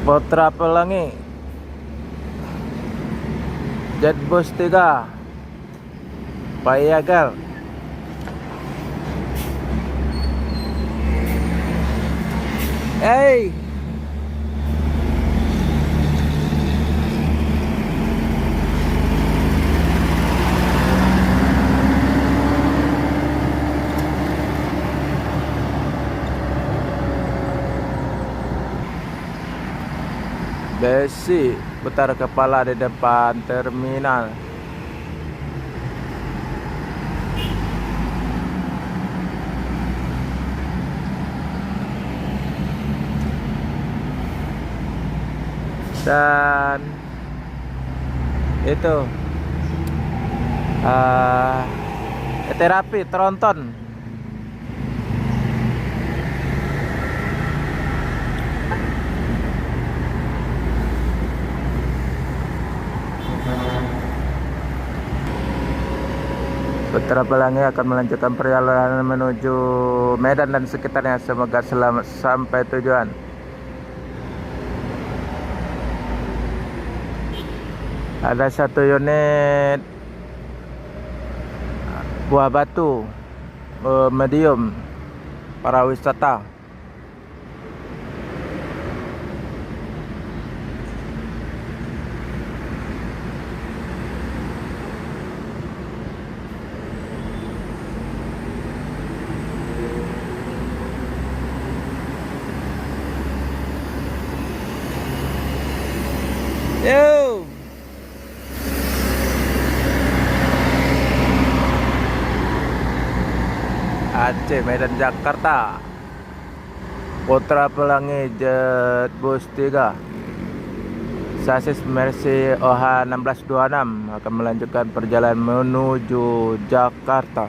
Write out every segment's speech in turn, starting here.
Putra Pelangi Jetbus 3 Payagal. Hey, Besi putar kepala di depan terminal. Dan itu terapi tronton. Putra Pelangi akan melanjutkan perjalanan menuju Medan dan sekitarnya. Semoga selamat sampai tujuan. Ada satu unit buah batu medium para wisata. Yo. Aceh Medan Jakarta. Putra Pelangi Jetbus 3 sasis Mercy OH 1626 akan melanjutkan perjalanan menuju Jakarta.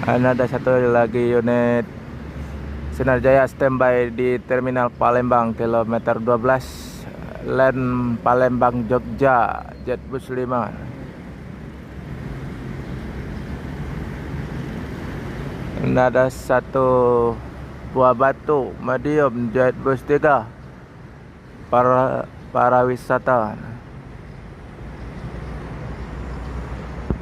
Dan ada satu lagi unit Sinar Jaya standby di Terminal Palembang kilometer 12 Land Palembang Jogja Jetbus 5. Dan ada satu buah batu medium Jetbus 3 para wisata.